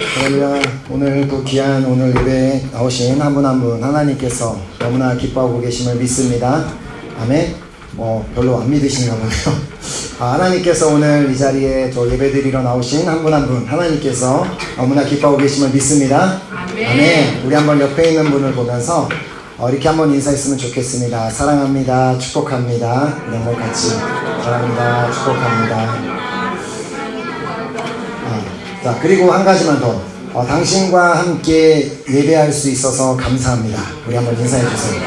할렐루야. 오늘 또 귀한 오늘 예배에 나오신 한 분 한 분 하나님께서 너무나 기뻐하고 계심을 믿습니다. 아멘. 별로 안 믿으시는가 보네요. 하나님께서 오늘 이 자리에 저 예배드리러 나오신 한 분 한 분 하나님께서 너무나 기뻐하고 계심을 믿습니다. 아멘. 우리 한번 옆에 있는 분을 보면서 이렇게 한번 인사했으면 좋겠습니다. 사랑합니다. 축복합니다. 우리 한번 같이 사랑합니다. 축복합니다. 자, 그리고 한 가지만 더. 당신과 함께 예배할 수 있어서 감사합니다. 우리 한번 인사해 주세요.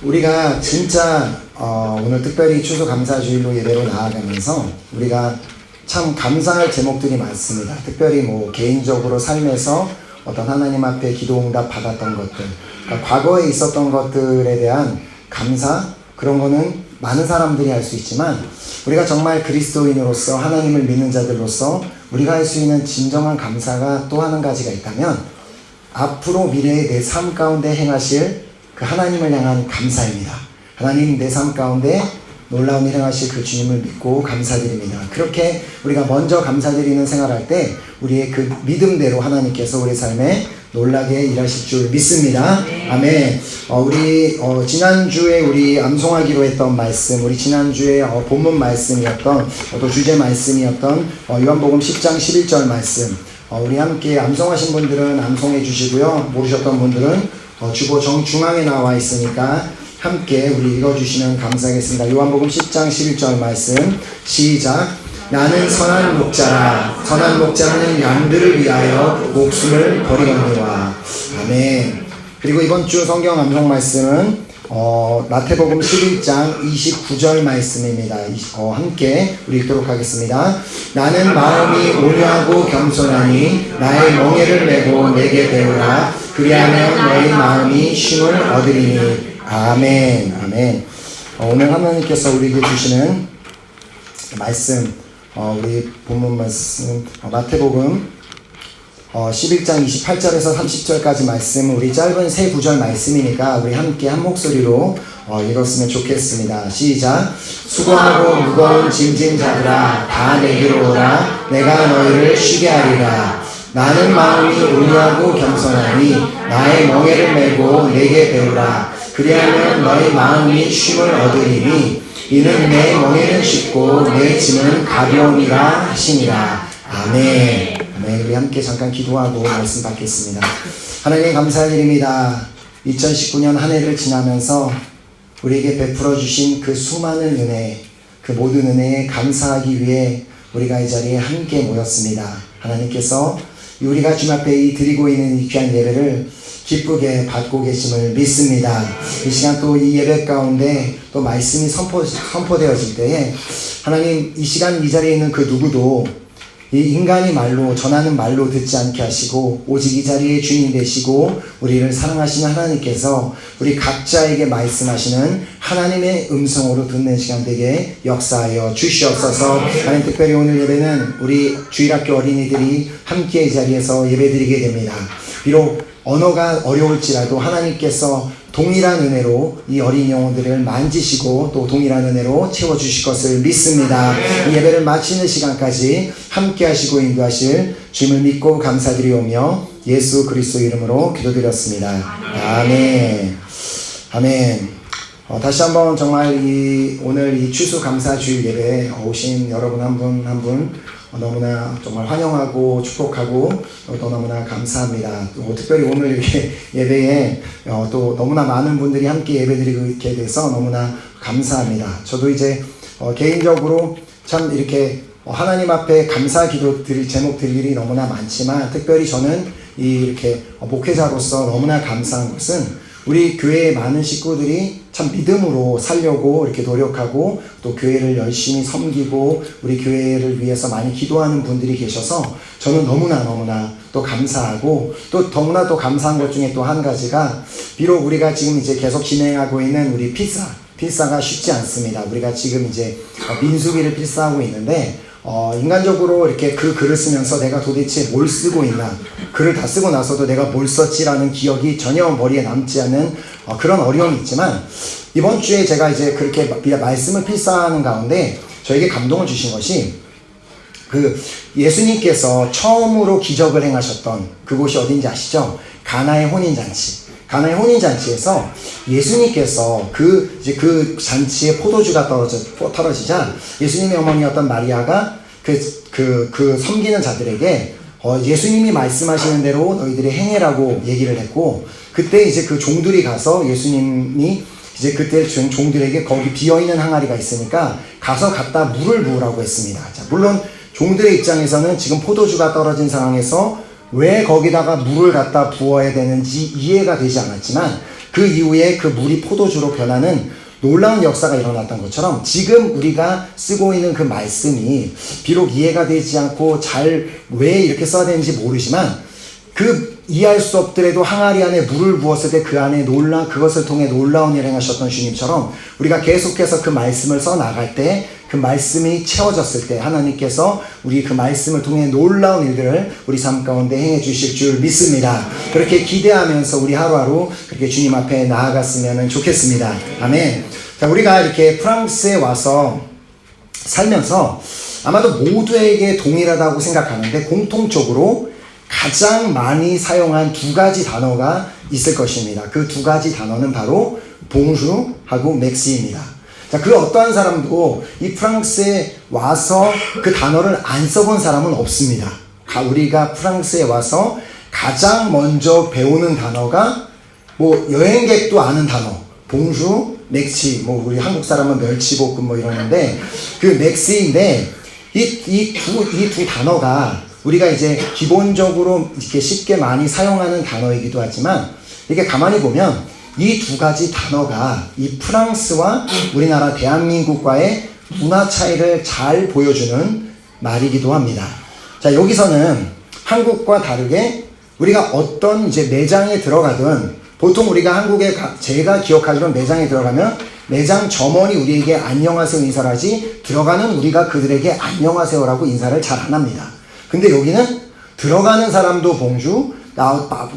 우리가 진짜 오늘 특별히 추수감사주일로 예배로 나아가면서 우리가 참 감사할 제목들이 많습니다. 특별히 개인적으로 삶에서 어떤 하나님 앞에 기도 응답 받았던 것들, 그러니까 과거에 있었던 것들에 대한 감사, 그런 거는 많은 사람들이 할 수 있지만 우리가 정말 그리스도인으로서 하나님을 믿는 자들로서 우리가 할 수 있는 진정한 감사가 또 한 가지가 있다면 앞으로 미래의 내 삶 가운데 행하실 그 하나님을 향한 감사입니다. 하나님 내 삶 가운데 놀라운 일 행하실 그 주님을 믿고 감사드립니다. 그렇게 우리가 먼저 감사드리는 생활할 때 우리의 그 믿음대로 하나님께서 우리 삶에 놀라게 일하실 줄 믿습니다. 아멘. 우리 지난주에 우리 암송하기로 했던 말씀, 우리 지난주에 본문 말씀이었던 또 주제 말씀이었던 요한복음 10장 11절 말씀, 우리 함께 암송하신 분들은 암송해 주시고요. 모르셨던 분들은 주보 정중앙에 나와 있으니까 함께 우리 읽어주시면 감사하겠습니다. 요한복음 10장 11절 말씀 시작. 나는 선한 목자라. 선한 목자는 양들을 위하여 목숨을 버리거니와. 아멘. 그리고 이번 주 성경 암송 말씀은 마태복음 11장 29절 말씀입니다. 함께 우리 읽도록 하겠습니다. 나는 마음이 온유하고 겸손하니 나의 멍에를 메고 내게 배우라. 그리하면 너희 마음이 쉼을 얻으리니. 아멘. 아멘. 오늘 하나님께서 우리에게 주시는 말씀, 우리 본문 말씀 마태복음 11장 28절에서 30절까지 말씀, 우리 짧은 세 구절 말씀이니까 우리 함께 한 목소리로 읽었으면 좋겠습니다. 시작. 수고하고 무거운 짐진 자들아 다 내게로 오라. 내가 너희를 쉬게 하리라. 나는 마음이 온유하고 겸손하니 나의 멍에를 메고 내게 배우라. 그리하면 너희 마음이 쉼을 얻으리니 이는 내 멍에는 쉽고 내 짐은 가벼움이라 하시니라. 아멘. 아멘. 우리 함께 잠깐 기도하고 말씀 받겠습니다. 하나님 감사드립니다. 2019년 한 해를 지나면서 우리에게 베풀어 주신 그 수많은 은혜, 그 모든 은혜에 감사하기 위해 우리가 이 자리에 함께 모였습니다. 하나님께서 우리가 주님 앞에 드리고 있는 이 귀한 예배를 기쁘게 받고 계심을 믿습니다. 이 시간 또 이 예배 가운데 또 말씀이 선포되어질 때에 하나님 이 시간 이 자리에 있는 그 누구도 이 인간이 말로 전하는 말로 듣지 않게 하시고 오직 이 자리에 주인이 되시고 우리를 사랑하시는 하나님께서 우리 각자에게 말씀하시는 하나님의 음성으로 듣는 시간 되게 역사하여 주시옵소서. 하나님 특별히 오늘 예배는 우리 주일학교 어린이들이 함께 이 자리에서 예배드리게 됩니다. 비록 언어가 어려울지라도 하나님께서 동일한 은혜로 이 어린 영혼들을 만지시고 또 동일한 은혜로 채워주실 것을 믿습니다. 이 예배를 마치는 시간까지 함께 하시고 인도하실 주님을 믿고 감사드리오며 예수 그리스도 이름으로 기도드렸습니다. 아멘. 아멘. 다시 한번 정말 오늘 이 추수감사주일 예배에 오신 여러분 한 분 한 분 너무나 정말 환영하고 축복하고 또 너무나 감사합니다. 또 특별히 오늘 이렇게 예배에 또 너무나 많은 분들이 함께 예배드리게 돼서 너무나 감사합니다. 저도 이제 개인적으로 참 이렇게 하나님 앞에 감사 기도 드릴 제목들이 너무나 많지만 특별히 저는 이렇게 목회자로서 너무나 감사한 것은 우리 교회의 많은 식구들이 참 믿음으로 살려고 이렇게 노력하고 또 교회를 열심히 섬기고 우리 교회를 위해서 많이 기도하는 분들이 계셔서 저는 너무나 또 감사하고 또 너무나 또 감사한 것 중에 또 한 가지가 비록 우리가 지금 이제 계속 진행하고 있는 우리 필사가 쉽지 않습니다. 우리가 지금 이제 민수기를 필사하고 있는데 인간적으로 이렇게 그 글을 쓰면서 내가 도대체 뭘 쓰고 있나, 글을 다 쓰고 나서도 내가 뭘 썼지라는 기억이 전혀 머리에 남지 않는 그런 어려움이 있지만 이번 주에 제가 이제 그렇게 말씀을 필사하는 가운데 저에게 감동을 주신 것이 그 예수님께서 처음으로 기적을 행하셨던 그곳이 어딘지 아시죠? 가나의 혼인잔치. 가나의 혼인잔치에서 예수님께서 그 그 잔치에 포도주가 떨어지자 예수님의 어머니였던 마리아가 그 섬기는 자들에게 예수님이 말씀하시는 대로 너희들이 행해라고 얘기를 했고, 그때 이제 그 종들이 가서 예수님이 이제 그때 종들에게 거기 비어있는 항아리가 있으니까 가서 갖다 물을 부으라고 했습니다. 자, 물론 종들의 입장에서는 지금 포도주가 떨어진 상황에서 왜 거기다가 물을 갖다 부어야 되는지 이해가 되지 않았지만, 그 이후에 그 물이 포도주로 변하는 놀라운 역사가 일어났던 것처럼 지금 우리가 쓰고 있는 그 말씀이 비록 이해가 되지 않고 잘 왜 이렇게 써야 되는지 모르지만, 그 이해할 수 없더라도 항아리 안에 물을 부었을 때 그 안에 그것을 통해 놀라운 일을 행하셨던 주님처럼 우리가 계속해서 그 말씀을 써 나갈 때, 그 말씀이 채워졌을 때 하나님께서 우리 그 말씀을 통해 놀라운 일들을 우리 삶 가운데 행해 주실 줄 믿습니다. 그렇게 기대하면서 우리 하루하루 그렇게 주님 앞에 나아갔으면 좋겠습니다. 아멘. 자, 우리가 이렇게 프랑스에 와서 살면서 아마도 모두에게 동일하다고 생각하는데, 공통적으로 가장 많이 사용한 두 가지 단어가 있을 것입니다. 그 두 가지 단어는 바로 봉주하고 맥시입니다. 자, 그 어떠한 사람도 이 프랑스에 와서 그 단어를 안 써본 사람은 없습니다. 우리가 프랑스에 와서 가장 먼저 배우는 단어가 뭐 여행객도 아는 단어, 봉주, 맥시, 뭐 우리 한국 사람은 멸치볶음 뭐 이러는데 그 맥시인데, 이 두 단어가 우리가 이제 기본적으로 이렇게 쉽게 많이 사용하는 단어이기도 하지만, 이렇게 가만히 보면 이 두 가지 단어가 이 프랑스와 우리나라 대한민국과의 문화 차이를 잘 보여주는 말이기도 합니다. 자, 여기서는 한국과 다르게 우리가 어떤 이제 매장에 들어가든, 보통 우리가 한국에 제가 기억하기로는 매장에 들어가면 매장 점원이 우리에게 안녕하세요 인사를 하지, 들어가는 우리가 그들에게 안녕하세요라고 인사를 잘 안 합니다. 근데 여기는 들어가는 사람도 봉주,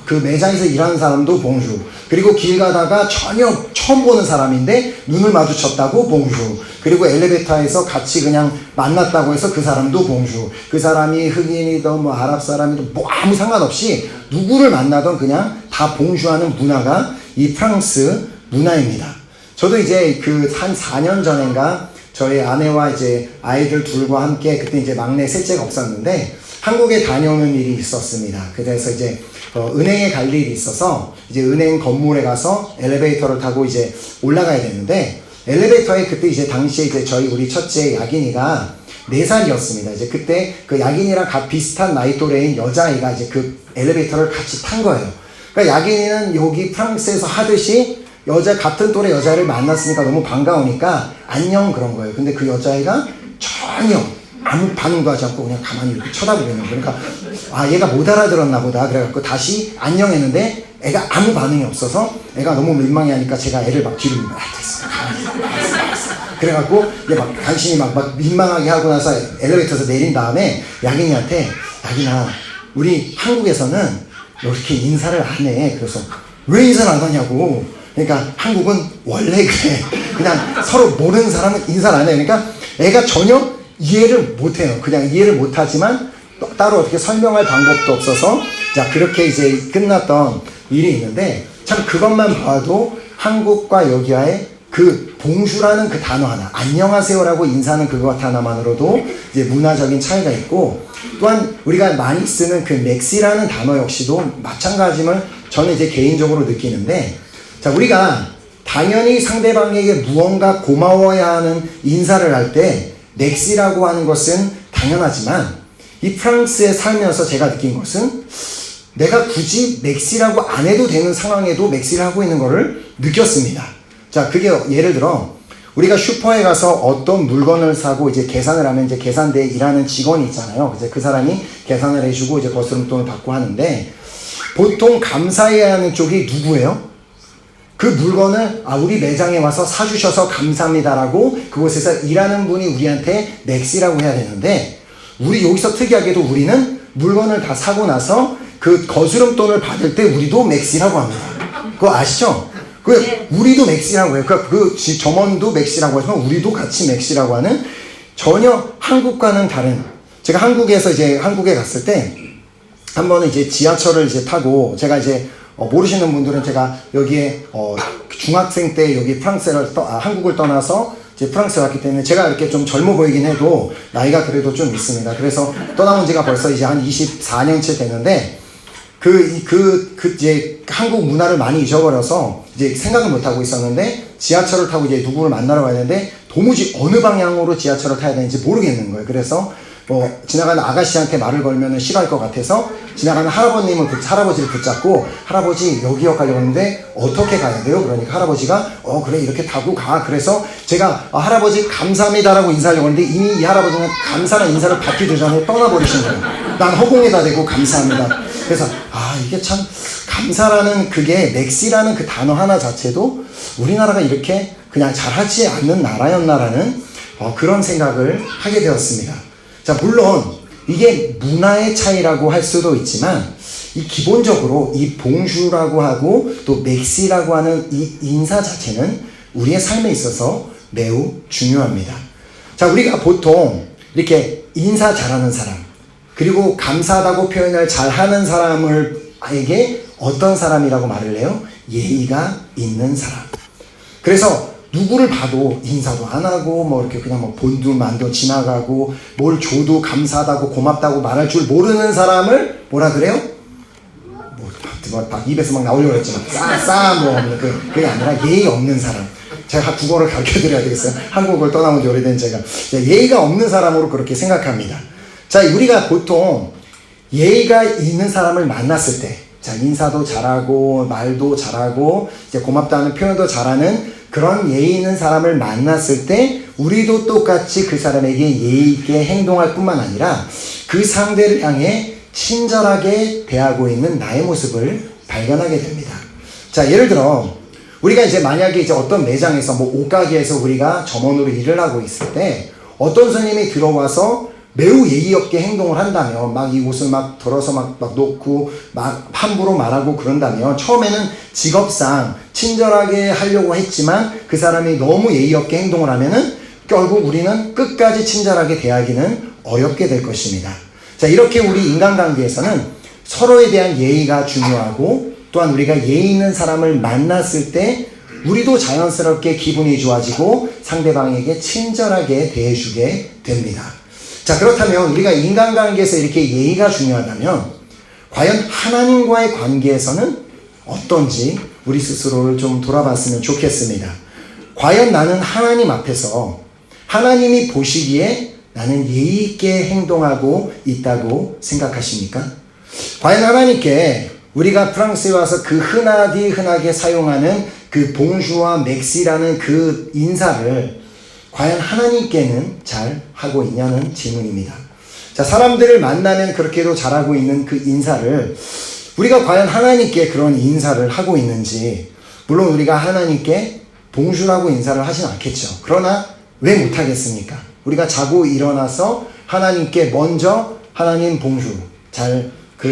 그 매장에서 일하는 사람도 봉주, 그리고 길 가다가 전혀 처음 보는 사람인데 눈을 마주쳤다고 봉주, 그리고 엘리베이터에서 같이 그냥 만났다고 해서 그 사람도 봉주, 그 사람이 흑인이든 뭐 아랍 사람이든 뭐 아무 상관없이 누구를 만나든 그냥 다 봉주하는 문화가 이 프랑스 문화입니다. 저도 이제 그 한 4년 전인가 저희 아내와 이제 아이들 둘과 함께, 그때 이제 막내 셋째가 없었는데 한국에 다녀오는 일이 있었습니다. 그래서 이제 은행에 갈 일이 있어서 이제 은행 건물에 가서 엘리베이터를 타고 이제 올라가야 되는데, 엘리베이터에 그때 이제 당시에 이제 우리 첫째 야긴이가 4살이었습니다. 이제 그때 그 야긴이랑 비슷한 나이 또래인 여자아이가 이제 그 엘리베이터를 같이 탄 거예요. 그러니까 야긴이는 여기 프랑스에서 하듯이 같은 또래 여자를 만났으니까 너무 반가우니까 안녕 그런 거예요. 근데 그 여자애가 전혀 아무 반응도 하지 않고 그냥 가만히 이렇게 쳐다보고 있는 거예요. 그러니까 얘가 못 알아들었나 보다. 그래갖고 다시 안녕 했는데 애가 아무 반응이 없어서 애가 너무 민망해하니까 제가 애를 막 뒤로 됐어. 그래갖고 얘 막 간신히 막 민망하게 하고 나서 엘리베이터에서 내린 다음에 야긴이한테, 야긴아, 우리 한국에서는 이렇게 인사를 안 해. 그래서 왜 인사를 안 하냐고. 그러니까 한국은 원래 그래. 그냥 서로 모르는 사람은 인사를 안 해. 그러니까 애가 전혀 이해를 못해요. 그냥 이해를 못하지만 따로 어떻게 설명할 방법도 없어서, 자, 그렇게 이제 끝났던 일이 있는데, 참 그것만 봐도 한국과 여기와의 그 봉주라는 그 단어 하나, 안녕하세요라고 인사하는 그것 하나만으로도 이제 문화적인 차이가 있고, 또한 우리가 많이 쓰는 그 맥시라는 단어 역시도 마찬가지임을 저는 이제 개인적으로 느끼는데, 자, 우리가 당연히 상대방에게 무언가 고마워야 하는 인사를 할 때 맥시라고 하는 것은 당연하지만, 이 프랑스에 살면서 제가 느낀 것은 내가 굳이 맥시라고 안 해도 되는 상황에도 맥시를 하고 있는 것을 느꼈습니다. 자, 그게 예를 들어 우리가 슈퍼에 가서 어떤 물건을 사고 이제 계산을 하면 이제 계산대에 일하는 직원이 있잖아요. 이제 그 사람이 계산을 해주고 이제 거스름돈을 받고 하는데, 보통 감사해야 하는 쪽이 누구예요? 그 물건을 우리 매장에 와서 사주셔서 감사합니다라고 그곳에서 일하는 분이 우리한테 맥시라고 해야 되는데, 우리 여기서 특이하게도 우리는 물건을 다 사고 나서 그 거스름돈을 받을 때 우리도 맥시라고 합니다. 그거 아시죠? 우리도 맥시라고 해요. 그 점원도 맥시라고 하지만 우리도 같이 맥시라고 하는, 전혀 한국과는 다른, 제가 한국에서 이제 한국에 갔을 때 한 번은 이제 지하철을 이제 타고, 제가 이제 모르시는 분들은 제가 여기에 중학생 때 여기 한국을 떠나서 이제 프랑스에 왔기 때문에 제가 이렇게 좀 젊어 보이긴 해도 나이가 그래도 좀 있습니다. 그래서 떠나온 지가 벌써 이제 한 24년째 되는데, 이제 한국 문화를 많이 잊어버려서 이제 생각을 못 하고 있었는데, 지하철을 타고 이제 누구를 만나러 가야 되는데 도무지 어느 방향으로 지하철을 타야 되는지 모르겠는 거예요. 그래서 지나가는 아가씨한테 말을 걸면 싫어할 것 같아서 지나가는 할아버지를 붙잡고, 할아버지 여기역 가려고 하는데 어떻게 가야 돼요? 그러니까 할아버지가 그래 이렇게 타고 가. 그래서 제가 할아버지 감사합니다라고 인사하려고 하는데 이미 이 할아버지는 감사한 인사를 받기도 전에 떠나버리신 거예요. 난 허공에다 대고 감사합니다. 그래서 이게 참 감사라는 그게 맥시라는 그 단어 하나 자체도 우리나라가 이렇게 그냥 잘하지 않는 나라였나라는 그런 생각을 하게 되었습니다. 자, 물론 이게 문화의 차이라고 할 수도 있지만 이 기본적으로 이 봉주라고 하고 또 맥시라고 하는 이 인사 자체는 우리의 삶에 있어서 매우 중요합니다. 자, 우리가 보통 이렇게 인사 잘하는 사람, 그리고 감사하다고 표현을 잘하는 사람에게 어떤 사람이라고 말을 해요? 예의가 있는 사람. 그래서 누구를 봐도 인사도 안 하고 이렇게 그냥 본두만도 지나가고 뭘 줘도 감사하다고 고맙다고 말할 줄 모르는 사람을 뭐라 그래요? 입에서 막 나오려고 했지만 그게 아니라 예의 없는 사람. 제가 국어를 가르쳐 드려야 되겠어요. 한국을 떠나온 지 오래된 제가. 예의가 없는 사람으로 그렇게 생각합니다. 자, 우리가 보통 예의가 있는 사람을 만났을 때, 자, 인사도 잘하고 말도 잘하고 이제 고맙다는 표현도 잘하는 그런 예의 있는 사람을 만났을 때 우리도 똑같이 그 사람에게 예의 있게 행동할 뿐만 아니라 그 상대를 향해 친절하게 대하고 있는 나의 모습을 발견하게 됩니다. 자, 예를 들어 우리가 이제 만약에 이제 어떤 매장에서 옷가게에서 우리가 점원으로 일을 하고 있을 때 어떤 손님이 들어와서 매우 예의 없게 행동을 한다면, 이 옷을 덜어서 놓고 함부로 말하고 그런다면, 처음에는 직업상 친절하게 하려고 했지만 그 사람이 너무 예의 없게 행동을 하면은 결국 우리는 끝까지 친절하게 대하기는 어렵게 될 것입니다. 자, 이렇게 우리 인간관계에서는 서로에 대한 예의가 중요하고, 또한 우리가 예의 있는 사람을 만났을 때 우리도 자연스럽게 기분이 좋아지고 상대방에게 친절하게 대해주게 됩니다. 자, 그렇다면 우리가 인간관계에서 이렇게 예의가 중요하다면 과연 하나님과의 관계에서는 어떤지 우리 스스로를 좀 돌아봤으면 좋겠습니다. 과연 나는 하나님 앞에서 하나님이 보시기에 나는 예의 있게 행동하고 있다고 생각하십니까? 과연 하나님께 우리가 프랑스에 와서 그 흔하게 사용하는 그 봉주와 맥시라는 그 인사를 과연 하나님께는 잘 하고 있냐는 질문입니다. 자, 사람들을 만나면 그렇게도 잘하고 있는 그 인사를 우리가 과연 하나님께 그런 인사를 하고 있는지, 물론 우리가 하나님께 봉주라고 인사를 하진 않겠죠. 그러나 왜 못하겠습니까? 우리가 자고 일어나서 하나님께 먼저 하나님 봉주,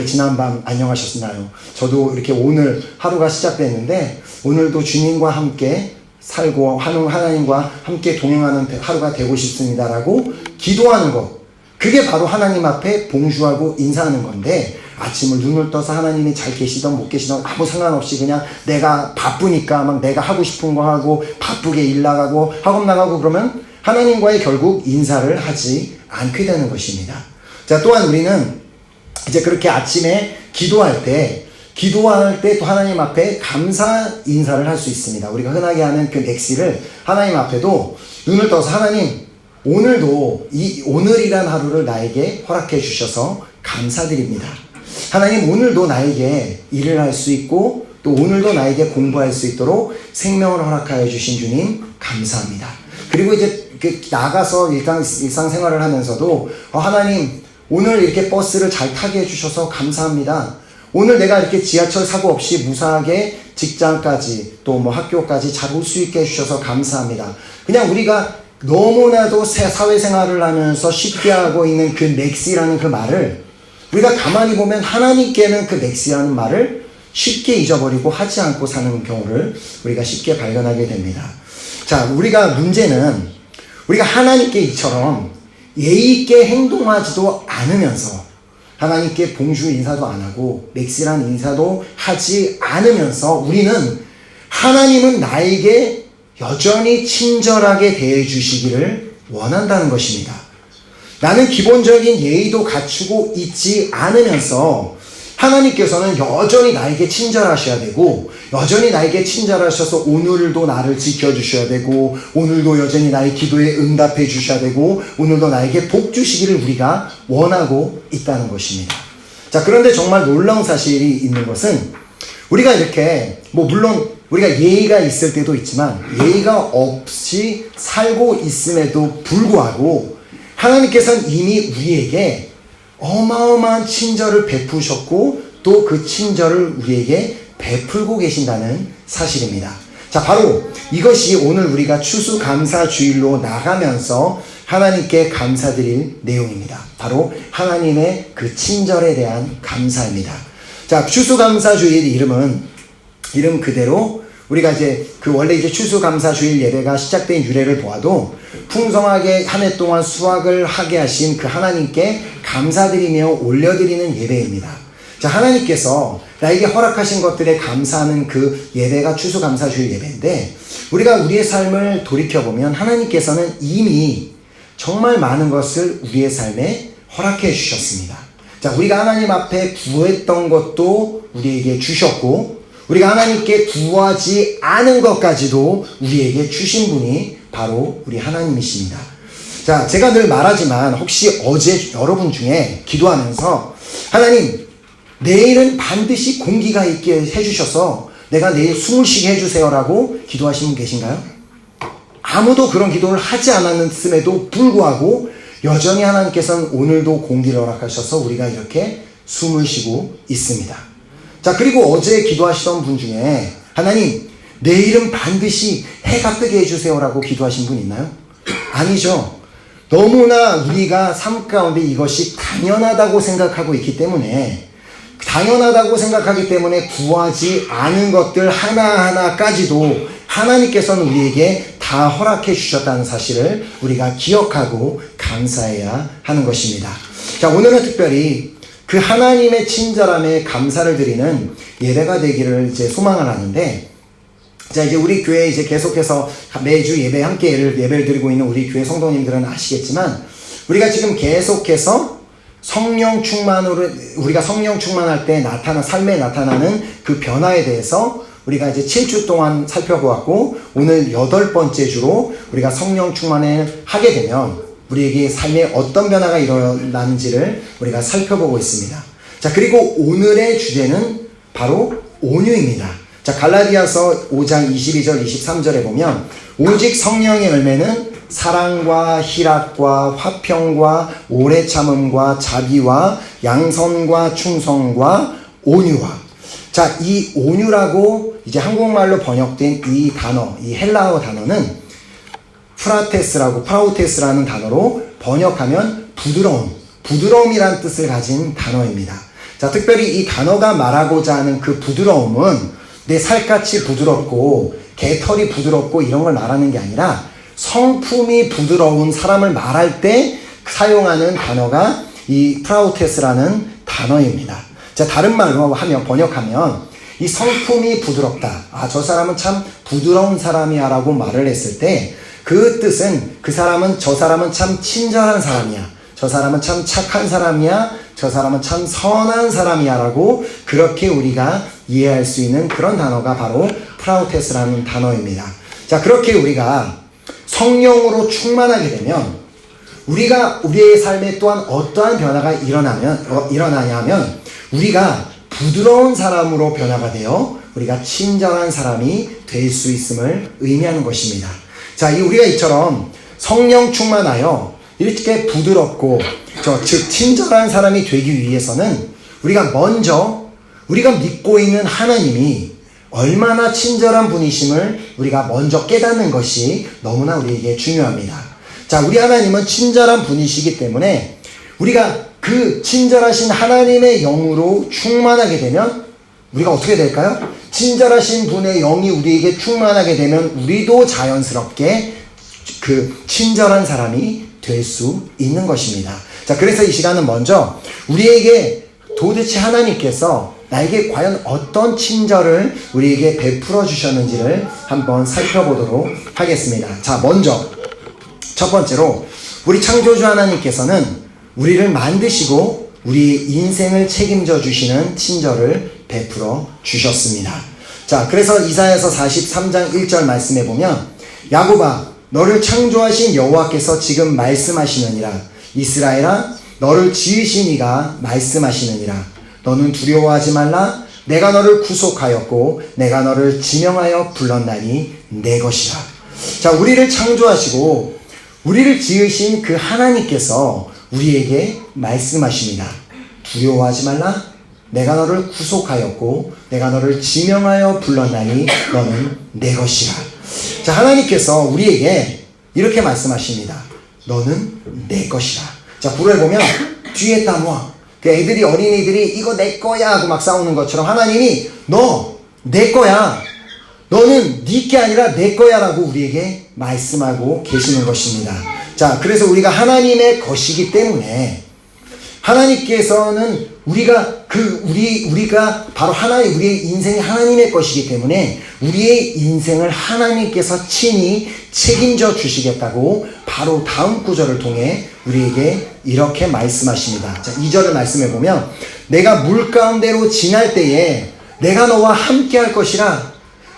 지난밤 안녕하셨나요? 저도 이렇게 오늘 하루가 시작됐는데 오늘도 주님과 함께 살고 하나님과 함께 동행하는 하루가 되고 싶습니다라고 기도하는 것, 그게 바로 하나님 앞에 봉주하고 인사하는 건데, 아침을 눈을 떠서 하나님이 잘 계시던 못 계시던 아무 상관없이 그냥 내가 바쁘니까 내가 하고 싶은 거 하고 바쁘게 일 나가고 학원 나가고 그러면 하나님과의 결국 인사를 하지 않게 되는 것입니다. 자, 또한 우리는 이제 그렇게 아침에 기도할 때 또 하나님 앞에 감사 인사를 할 수 있습니다. 우리가 흔하게 하는 그 맥시를 하나님 앞에도 눈을 떠서 하나님, 오늘도 이 오늘이란 하루를 나에게 허락해 주셔서 감사드립니다. 하나님, 오늘도 나에게 일을 할 수 있고 또 오늘도 나에게 공부할 수 있도록 생명을 허락하여 주신 주님 감사합니다. 그리고 이제 나가서 일상생활을 하면서도 하나님, 오늘 이렇게 버스를 잘 타게 해주셔서 감사합니다. 오늘 내가 이렇게 지하철 사고 없이 무사하게 직장까지 또 학교까지 잘 올 수 있게 해주셔서 감사합니다. 그냥 우리가 너무나도 사회생활을 하면서 쉽게 하고 있는 그 맥시라는 그 말을 우리가 가만히 보면 하나님께는 그 맥시라는 말을 쉽게 잊어버리고 하지 않고 사는 경우를 우리가 쉽게 발견하게 됩니다. 자, 문제는 우리가 하나님께 이처럼 예의 있게 행동하지도 않으면서 하나님께 봉주 인사도 안 하고 맥시란 인사도 하지 않으면서 우리는 하나님은 나에게 여전히 친절하게 대해주시기를 원한다는 것입니다. 나는 기본적인 예의도 갖추고 있지 않으면서 하나님께서는 여전히 나에게 친절하셔야 되고 여전히 나에게 친절하셔서 오늘도 나를 지켜주셔야 되고 오늘도 여전히 나의 기도에 응답해 주셔야 되고 오늘도 나에게 복 주시기를 우리가 원하고 있다는 것입니다. 자, 그런데 정말 놀라운 사실이 있는 것은 우리가 이렇게 물론 우리가 예의가 있을 때도 있지만 예의가 없이 살고 있음에도 불구하고 하나님께서는 이미 우리에게 어마어마한 친절을 베푸셨고 또 그 친절을 우리에게 베풀고 계신다는 사실입니다. 자, 바로 이것이 오늘 우리가 추수감사주일로 나가면서 하나님께 감사드릴 내용입니다. 바로 하나님의 그 친절에 대한 감사입니다. 자, 추수감사주일 이름 그대로 우리가 이제 원래 추수감사주일 예배가 시작된 유래를 보아도 풍성하게 한 해 동안 수확을 하게 하신 그 하나님께 감사드리며 올려드리는 예배입니다. 자, 하나님께서 나에게 허락하신 것들에 감사하는 그 예배가 추수감사주일 예배인데 우리가 우리의 삶을 돌이켜보면 하나님께서는 이미 정말 많은 것을 우리의 삶에 허락해 주셨습니다. 자, 우리가 하나님 앞에 구했던 것도 우리에게 주셨고 우리가 하나님께 구하지 않은 것까지도 우리에게 주신 분이 바로 우리 하나님이십니다. 자, 제가 늘 말하지만 혹시 어제 여러분 중에 기도하면서 하나님 내일은 반드시 공기가 있게 해주셔서 내가 내일 숨을 쉬게 해주세요라고 기도하신 분 계신가요? 아무도 그런 기도를 하지 않았음에도 불구하고 여전히 하나님께서는 오늘도 공기를 허락하셔서 우리가 이렇게 숨을 쉬고 있습니다. 자, 그리고 어제 기도하시던 분 중에 하나님 내일은 반드시 해가 뜨게 해주세요라고 기도하신 분 있나요? 아니죠. 너무나 우리가 삶 가운데 이것이 당연하다고 생각하고 있기 때문에 구하지 않은 것들 하나하나까지도 하나님께서는 우리에게 다 허락해 주셨다는 사실을 우리가 기억하고 감사해야 하는 것입니다. 자, 오늘은 특별히 그 하나님의 친절함에 감사를 드리는 예배가 되기를 소망을 하는데, 자, 이제 우리 교회에 계속해서 매주 예배를 드리고 있는 우리 교회 성도님들은 아시겠지만, 우리가 지금 계속해서 성령 충만으로, 우리가 성령 충만할 때 삶에 나타나는 그 변화에 대해서 우리가 7주 동안 살펴보았고, 오늘 8번째 주로 우리가 성령 충만을 하게 되면 우리에게 삶에 어떤 변화가 일어나는지를 우리가 살펴보고 있습니다. 자, 그리고 오늘의 주제는 바로 온유입니다. 자, 갈라디아서 5장 22절 23절에 보면 오직 성령의 열매는 사랑과 희락과 화평과 오래 참음과 자비와 양선과 충성과 온유와. 자, 이 온유라고 한국말로 번역된 이 단어, 이 헬라어 단어는 프라우테스라는 단어로 번역하면 부드러움이란 뜻을 가진 단어입니다. 자, 특별히 이 단어가 말하고자 하는 그 부드러움은 내 살갗이 부드럽고 개털이 부드럽고 이런 걸 말하는 게 아니라 성품이 부드러운 사람을 말할 때 사용하는 단어가 이 프라우테스라는 단어입니다. 자, 다른 말로 번역하면 이 성품이 부드럽다. 아, 저 사람은 참 부드러운 사람이야 라고 말을 했을 때 그 뜻은 저 사람은 참 친절한 사람이야. 저 사람은 참 착한 사람이야. 저 사람은 참 선한 사람이야 라고 그렇게 우리가 이해할 수 있는 그런 단어가 바로 프라우테스라는 단어입니다. 자, 그렇게 우리가 성령으로 충만하게 되면 우리가 우리의 삶에 또한 어떠한 변화가 일어나냐 하면 우리가 부드러운 사람으로 변화가 되어 우리가 친절한 사람이 될 수 있음을 의미하는 것입니다. 자, 우리가 이처럼 성령 충만하여 이렇게 부드럽고 즉 친절한 사람이 되기 위해서는 우리가 먼저 우리가 믿고 있는 하나님이 얼마나 친절한 분이심을 우리가 먼저 깨닫는 것이 너무나 우리에게 중요합니다. 자, 우리 하나님은 친절한 분이시기 때문에 우리가 그 친절하신 하나님의 영으로 충만하게 되면 우리가 어떻게 될까요? 친절하신 분의 영이 우리에게 충만하게 되면 우리도 자연스럽게 그 친절한 사람이 될 수 있는 것입니다. 자, 그래서 이 시간은 먼저 우리에게 도대체 하나님께서 나에게 과연 어떤 친절을 우리에게 베풀어 주셨는지를 한번 살펴보도록 하겠습니다. 자, 먼저 첫 번째로 우리 창조주 하나님께서는 우리를 만드시고 우리의 인생을 책임져 주시는 친절을 베풀어 주셨습니다. 자, 그래서 이사야서 43장 1절 말씀해 보면 야곱아 너를 창조하신 여호와께서 지금 말씀하시느니라. 이스라엘아 너를 지으신 이가 말씀하시느니라. 너는 두려워하지 말라. 내가 너를 구속하였고 내가 너를 지명하여 불렀나니 내 것이라. 자, 우리를 창조하시고 우리를 지으신 그 하나님께서 우리에게 말씀하십니다. 두려워하지 말라. 내가 너를 구속하였고 내가 너를 지명하여 불렀나니 너는 내 것이라. 자, 하나님께서 우리에게 이렇게 말씀하십니다. 너는 내 것이라. 자, 불을 보면 뒤에 따모아 그 애들이 어린이들이 이거 내 거야 하고 막 싸우는 것처럼 하나님이 너 내 거야. 너는 네 게 아니라 내 거야 라고 우리에게 말씀하고 계시는 것입니다. 자, 그래서 우리가 하나님의 것이기 때문에 하나님께서는 우리가 바로 우리의 인생이 하나님의 것이기 때문에 우리의 인생을 하나님께서 친히 책임져 주시겠다고 바로 다음 구절을 통해 우리에게 이렇게 말씀하십니다. 자, 2절을 말씀해 보면 내가 물 가운데로 지날 때에 내가 너와 함께 할 것이라.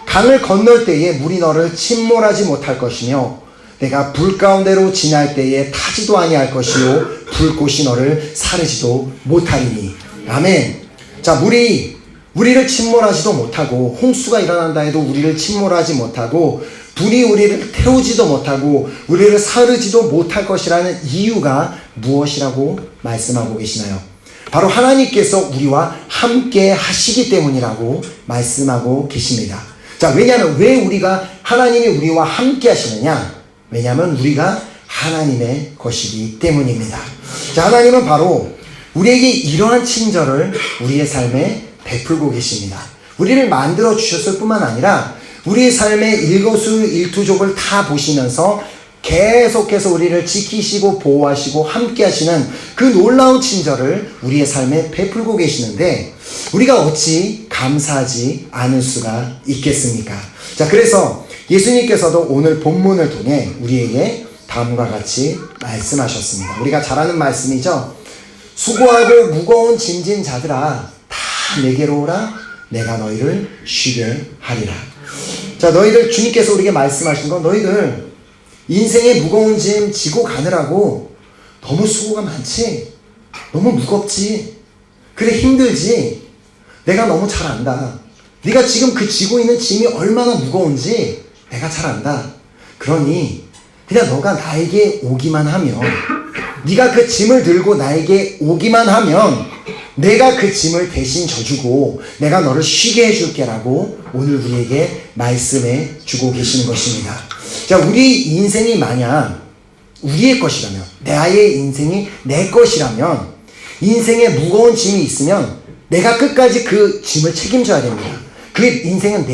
강을 건널 때에 물이 너를 침몰하지 못할 것이며 내가 불 가운데로 지날 때에 타지도 아니할 것이요 불꽃이 너를 사르지도 못하리니. 아멘. 자, 우리를 침몰하지도 못하고 홍수가 일어난다 해도 우리를 침몰하지 못하고 불이 우리를 태우지도 못하고 우리를 사르지도 못할 것이라는 이유가 무엇이라고 말씀하고 계시나요? 바로 하나님께서 우리와 함께 하시기 때문이라고 말씀하고 계십니다. 자, 왜냐하면 왜 하나님이 우리와 함께 하시느냐? 왜냐하면 우리가 하나님의 것이기 때문입니다. 자, 하나님은 바로 우리에게 이러한 친절을 우리의 삶에 베풀고 계십니다. 우리를 만들어 주셨을 뿐만 아니라 우리의 삶의 일거수일투족을 다 보시면서 계속해서 우리를 지키시고 보호하시고 함께 하시는 그 놀라운 친절을 우리의 삶에 베풀고 계시는데 우리가 어찌 감사하지 않을 수가 있겠습니까? 자, 그래서 예수님께서도 오늘 본문을 통해 우리에게 다음과 같이 말씀하셨습니다. 우리가 잘 아는 말씀이죠. 수고하고 무거운 짐진 자들아 다 내게로 오라. 내가 너희를 쉬게 하리라. 자, 주님께서 우리에게 말씀하신 건 너희들 인생의 무거운 짐 지고 가느라고 너무 수고가 많지? 너무 무겁지? 그래 힘들지? 내가 너무 잘 안다. 네가 지금 지고 있는 짐이 얼마나 무거운지 내가 잘 안다. 그러니 그냥 너가 나에게 오기만 하면 네가 그 짐을 들고 나에게 오기만 하면 내가 그 짐을 대신 져주고 내가 너를 쉬게 해줄게 라고 오늘 우리에게 말씀해 주고 계시는 것입니다. 자, 우리 인생이 만약 우리의 것이라면 나의 인생이 내 것이라면 인생에 무거운 짐이 있으면 내가 끝까지 그 짐을 책임져야 됩니다. 그 인생은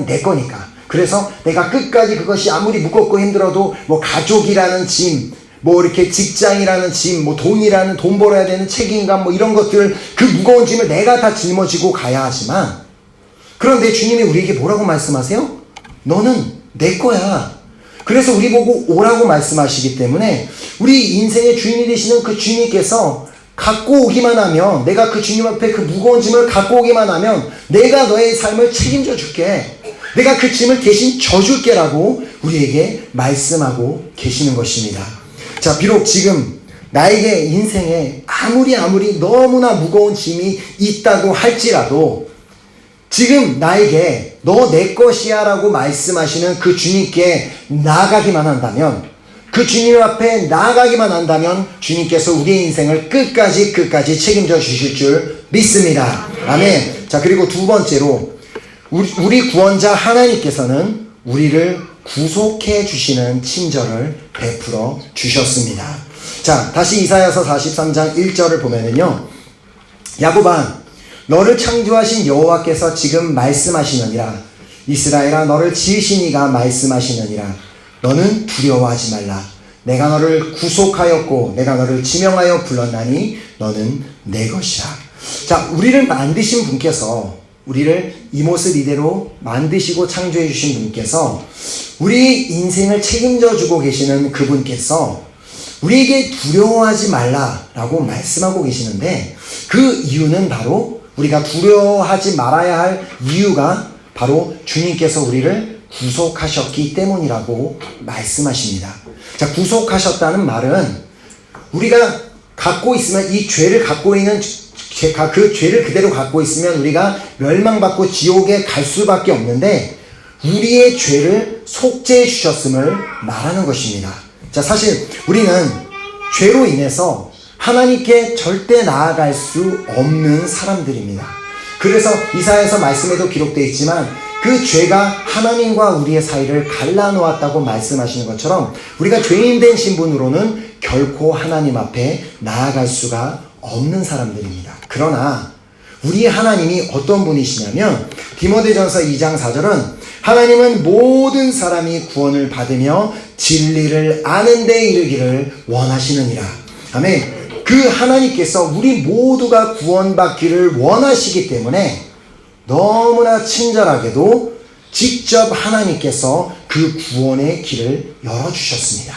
내 거니까. 그래서 내가 끝까지 그것이 아무리 무겁고 힘들어도 뭐 가족이라는 짐, 뭐 이렇게 직장이라는 짐, 뭐 돈 벌어야 되는 책임감, 뭐 이런 것들, 그 무거운 짐을 내가 다 짊어지고 가야 하지만, 그런데 주님이 우리에게 뭐라고 말씀하세요? 너는 내 거야. 그래서 우리 보고 오라고 말씀하시기 때문에 우리 인생의 주인이 되시는 그 주님께서 갖고 오기만 하면, 내가 그 주님 앞에 그 무거운 짐을 갖고 오기만 하면 내가 너의 삶을 책임져 줄게. 내가 그 짐을 대신 져줄게 라고 우리에게 말씀하고 계시는 것입니다. 자, 비록 지금 나에게 인생에 아무리 너무나 무거운 짐이 있다고 할지라도 지금 나에게 너 내 것이야 라고 말씀하시는 그 주님께 나아가기만 한다면, 그 주님 앞에 나아가기만 한다면 주님께서 우리의 인생을 끝까지 책임져 주실 줄 믿습니다. 아멘. 자, 그리고 두 번째로 우리 구원자 하나님께서는 우리를 구속해 주시는 친절을 베풀어 주셨습니다. 자, 다시 이사야서 43장 1절을 보면은요, 야곱아 너를 창조하신 여호와께서 지금 말씀하시느니라. 이스라엘아 너를 지으신 이가 말씀하시느니라. 너는 두려워하지 말라. 내가 너를 구속하였고 내가 너를 지명하여 불렀나니 너는 내 것이라. 자, 우리를 만드신 분께서, 우리를 이 모습 이대로 만드시고 창조해 주신 분께서, 우리 인생을 책임져 주고 계시는 그분께서 우리에게 두려워하지 말라라고 말씀하고 계시는데, 그 이유는 바로, 우리가 두려워하지 말아야 할 이유가 바로 주님께서 우리를 구속하셨기 때문이라고 말씀하십니다. 자, 구속하셨다는 말은 우리가 갖고 있으면, 이 죄를 갖고 있는, 그 죄를 그대로 갖고 있으면 우리가 멸망받고 지옥에 갈 수밖에 없는데, 우리의 죄를 속죄해 주셨음을 말하는 것입니다. 자, 사실 우리는 죄로 인해서 하나님께 절대 나아갈 수 없는 사람들입니다. 그래서 이사야서 말씀에도 기록되어 있지만 그 죄가 하나님과 우리의 사이를 갈라놓았다고 말씀하시는 것처럼, 우리가 죄인된 신분으로는 결코 하나님 앞에 나아갈 수가 없는 사람들입니다. 그러나 우리 하나님이 어떤 분이시냐면, 디모데전서 2장 4절은 하나님은 모든 사람이 구원을 받으며 진리를 아는 데 이르기를 원하시느니라. 아멘. 그 하나님께서 우리 모두가 구원받기를 원하시기 때문에 너무나 친절하게도 직접 하나님께서 그 구원의 길을 열어주셨습니다.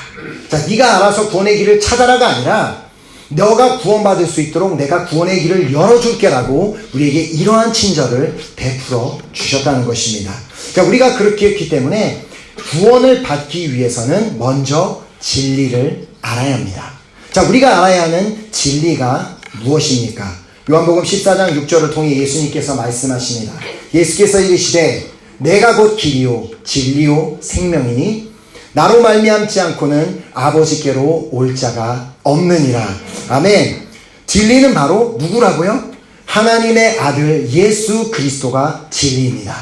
자, 네가 알아서 구원의 길을 찾아라가 아니라 너가 구원받을 수 있도록 내가 구원의 길을 열어줄게라고 우리에게 이러한 친절을 베풀어 주셨다는 것입니다. 자, 우리가 그렇게 했기 때문에 구원을 받기 위해서는 먼저 진리를 알아야 합니다. 자, 우리가 알아야 하는 진리가 무엇입니까? 요한복음 14장 6절을 통해 예수님께서 말씀하십니다. 예수께서 이르시되 내가 곧 길이요 진리요 생명이니 나로 말미암지 않고는 아버지께로 올 자가 없느니라. 아멘. 진리는 바로 누구라고요? 하나님의 아들 예수 그리스도가 진리입니다.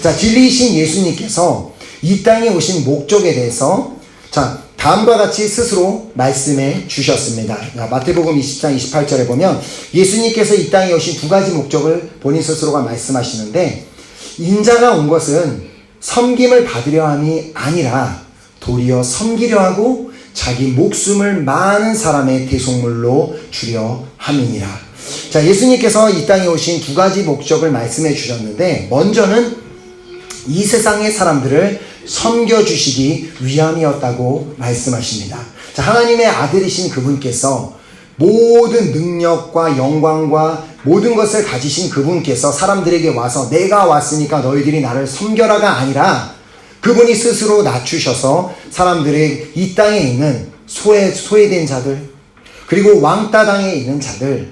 자, 진리이신 예수님께서 이 땅에 오신 목적에 대해서 다음과 같이 스스로 말씀해 주셨습니다. 마태복음 20장 28절에 보면 예수님께서 이 땅에 오신 두 가지 목적을 본인 스스로가 말씀하시는데, 인자가 온 것은 섬김을 받으려 함이 아니라 도리어 섬기려 하고 자기 목숨을 많은 사람의 대속물로 주려 함이니라. 자, 예수님께서 이 땅에 오신 두 가지 목적을 말씀해 주셨는데, 먼저는 이 세상의 사람들을 섬겨주시기 위함이었다고 말씀하십니다. 자, 하나님의 아들이신 그분께서, 모든 능력과 영광과 모든 것을 가지신 그분께서 사람들에게 와서 내가 왔으니까 너희들이 나를 섬겨라가 아니라, 그분이 스스로 낮추셔서 사람들의 이 땅에 있는 소외된 자들, 그리고 왕따 당해 있는 자들,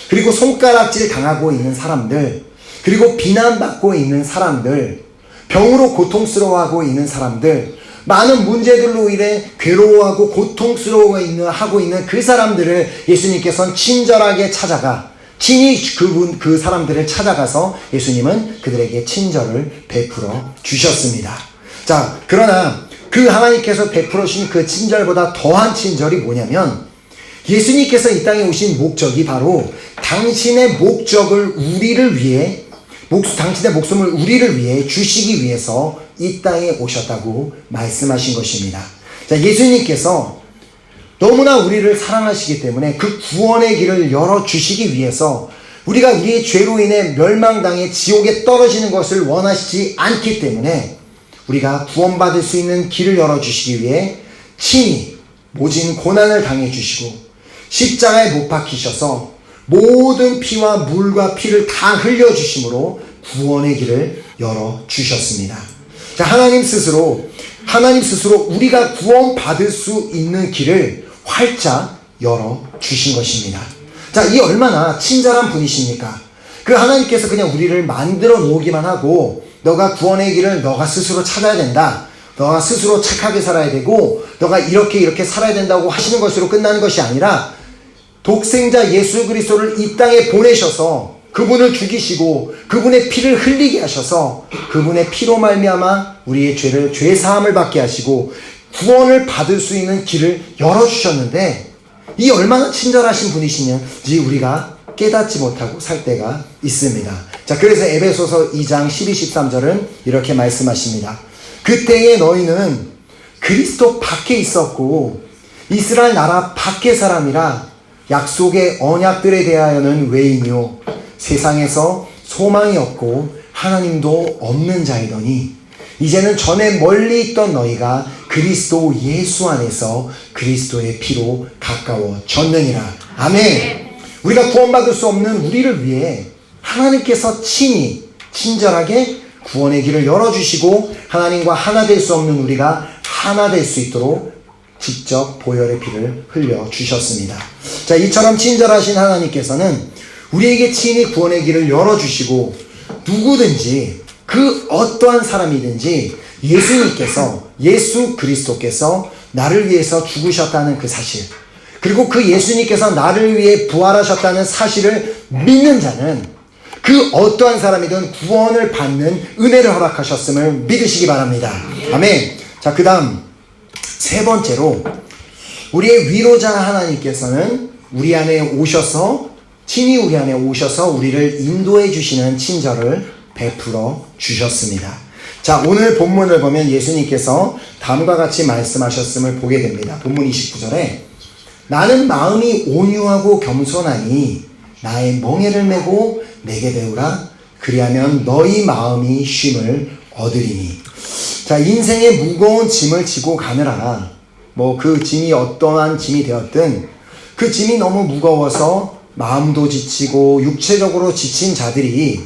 그리고 손가락질 당하고 있는 사람들, 그리고 비난받고 있는 사람들, 병으로 고통스러워하고 있는 사람들, 많은 문제들로 인해 괴로워하고 고통스러워하고 있는 그 사람들을 예수님께서는 친절하게 찾아가, 친히 그 사람들을 찾아가서 예수님은 그들에게 친절을 베풀어 주셨습니다. 자, 그러나 그 하나님께서 베풀어 주신 그 친절보다 더한 친절이 뭐냐면, 예수님께서 이 땅에 오신 목적이 바로 당신의 목적을 우리를 위해, 당신의 목숨을 우리를 위해 주시기 위해서 이 땅에 오셨다고 말씀하신 것입니다. 자, 예수님께서 너무나 우리를 사랑하시기 때문에 그 구원의 길을 열어주시기 위해서, 우리가 우리의 죄로 인해 멸망당해 지옥에 떨어지는 것을 원하시지 않기 때문에 우리가 구원받을 수 있는 길을 열어주시기 위해 친히 모진 고난을 당해주시고 십자가에 못 박히셔서 모든 피와 물과 피를 다 흘려주심으로 구원의 길을 열어주셨습니다. 자, 하나님 스스로 우리가 구원받을 수 있는 길을 활짝 열어주신 것입니다. 자, 이 얼마나 친절한 분이십니까? 그 하나님께서 그냥 우리를 만들어 놓기만 하고, 너가 구원의 길을 너가 스스로 찾아야 된다, 너가 스스로 착하게 살아야 되고, 너가 이렇게 살아야 된다고 하시는 것으로 끝나는 것이 아니라, 독생자 예수 그리스도를 이 땅에 보내셔서 그분을 죽이시고 그분의 피를 흘리게 하셔서 그분의 피로 말미암아 우리의 죄 사함을 받게 하시고 구원을 받을 수 있는 길을 열어주셨는데, 이 얼마나 친절하신 분이시는지 우리가 깨닫지 못하고 살 때가 있습니다. 자, 그래서 에베소서 2장 12, 13절은 이렇게 말씀하십니다. 그때에 너희는 그리스도 밖에 있었고 이스라엘 나라 밖의 사람이라 약속의 언약들에 대하여는 외인이요 세상에서 소망이 없고 하나님도 없는 자이더니 이제는 전에 멀리 있던 너희가 그리스도 예수 안에서 그리스도의 피로 가까워졌느니라. 아멘. 우리가 구원받을 수 없는 우리를 위해 하나님께서 친절하게 구원의 길을 열어주시고 하나님과 하나 될 수 없는 우리가 하나 될 수 있도록 직접 보혈의 피를 흘려주셨습니다. 자, 이처럼 친절하신 하나님께서는 우리에게 친히 구원의 길을 열어주시고 누구든지 그 어떠한 사람이든지 예수 그리스도께서 나를 위해서 죽으셨다는 그 사실, 그리고 그 예수님께서 나를 위해 부활하셨다는 사실을 믿는 자는 그 어떠한 사람이든 구원을 받는 은혜를 허락하셨음을 믿으시기 바랍니다. 아멘. 자, 그 다음 세 번째로 우리의 위로자 하나님께서는 우리 안에 오셔서 친히 우리 안에 오셔서 우리를 인도해 주시는 친절을 베풀어 주셨습니다. 자, 오늘 본문을 보면 예수님께서 다음과 같이 말씀하셨음을 보게 됩니다. 본문 29절에 나는 마음이 온유하고 겸손하니 나의 멍에를 메고 내게 배우라. 그리하면 너희 마음이 쉼을 얻으리니. 자, 인생의 무거운 짐을 지고 가느라 그 짐이 어떠한 짐이 되었든 그 짐이 너무 무거워서 마음도 지치고 육체적으로 지친 자들이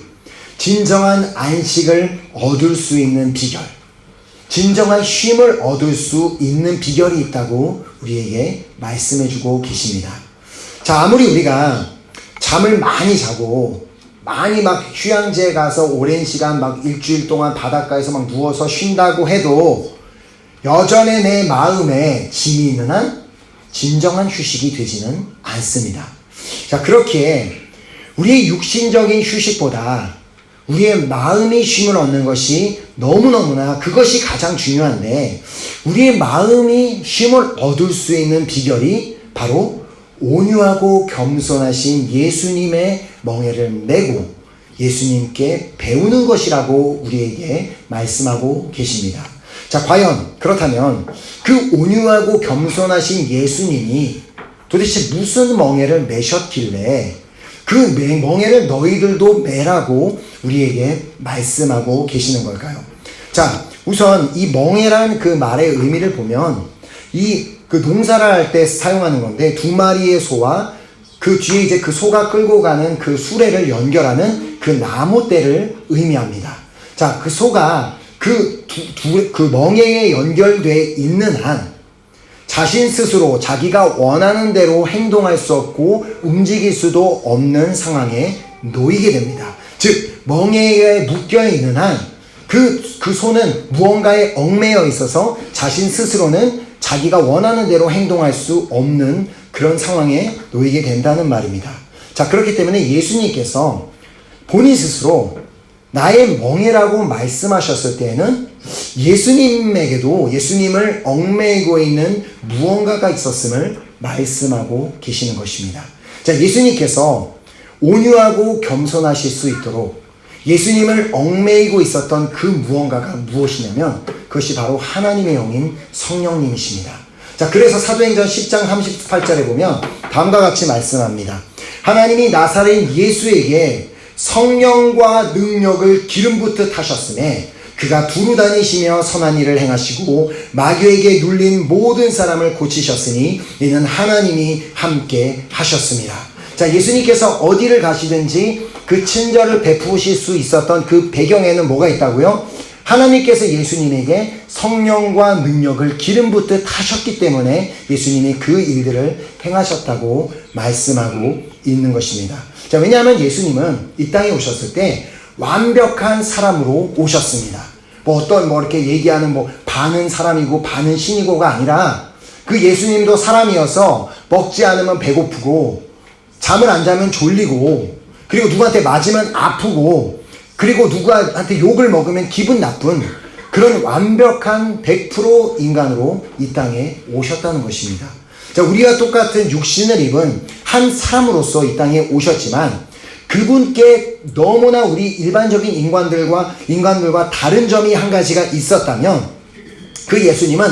진정한 안식을 얻을 수 있는 비결, 진정한 쉼을 얻을 수 있는 비결이 있다고 우리에게 말씀해주고 계십니다. 자, 아무리 우리가 잠을 많이 자고 많이 휴양지에 가서 오랜 시간 일주일 동안 바닷가에서 누워서 쉰다고 해도 여전히 내 마음에 짐이 있는 한 진정한 휴식이 되지는 않습니다. 자, 그렇기에 우리의 육신적인 휴식보다 우리의 마음이 쉼을 얻는 것이 너무너무나 그것이 가장 중요한데, 우리의 마음이 쉼을 얻을 수 있는 비결이 바로 온유하고 겸손하신 예수님의 멍에를 메고 예수님께 배우는 것이라고 우리에게 말씀하고 계십니다. 자, 과연 그렇다면 그 온유하고 겸손하신 예수님이 도대체 무슨 멍에를 메셨길래 그 멍에를 너희들도 메라고 우리에게 말씀하고 계시는 걸까요? 자, 우선 이 멍에란 그 말의 의미를 보면 그 농사를 할 때 사용하는 건데, 두 마리의 소와 그 뒤에 이제 그 소가 끌고 가는 그 수레를 연결하는 그 나무대를 의미합니다. 자, 그 소가 그 멍에에 연결되어 있는 한 자신 스스로 자기가 원하는 대로 행동할 수 없고 움직일 수도 없는 상황에 놓이게 됩니다. 즉, 멍에에 묶여 있는 한 그 소는 무언가에 얽매여 있어서 자신 스스로는 자기가 원하는 대로 행동할 수 없는 그런 상황에 놓이게 된다는 말입니다. 자, 그렇기 때문에 예수님께서 본인 스스로 나의 멍에라고 말씀하셨을 때에는 예수님에게도 예수님을 얽매이고 있는 무언가가 있었음을 말씀하고 계시는 것입니다. 자, 예수님께서 온유하고 겸손하실 수 있도록 예수님을 얽매이고 있었던 그 무언가가 무엇이냐면 그것이 바로 하나님의 영인 성령님이십니다. 자, 그래서 사도행전 10장 38절에 보면 다음과 같이 말씀합니다. 하나님이 나사렛 예수에게 성령과 능력을 기름 붓듯 하셨음에 그가 두루 다니시며 선한 일을 행하시고 마귀에게 눌린 모든 사람을 고치셨으니 이는 하나님이 함께 하셨습니다. 자, 예수님께서 어디를 가시든지 그 친절을 베푸실 수 있었던 그 배경에는 뭐가 있다고요? 하나님께서 예수님에게 성령과 능력을 기름 붓듯 하셨기 때문에 예수님이 그 일들을 행하셨다고 말씀하고 있는 것입니다. 자, 왜냐하면 예수님은 이 땅에 오셨을 때 완벽한 사람으로 오셨습니다. 이렇게 얘기하는 반은 사람이고 반은 신이고가 아니라 그 예수님도 사람이어서 먹지 않으면 배고프고 잠을 안 자면 졸리고 그리고 누구한테 맞으면 아프고 그리고 누구한테 욕을 먹으면 기분 나쁜 그런 완벽한 100% 인간으로 이 땅에 오셨다는 것입니다. 자, 우리와 똑같은 육신을 입은 한 사람으로서 이 땅에 오셨지만 그분께 너무나 우리 일반적인 인간들과 다른 점이 한 가지가 있었다면 그 예수님은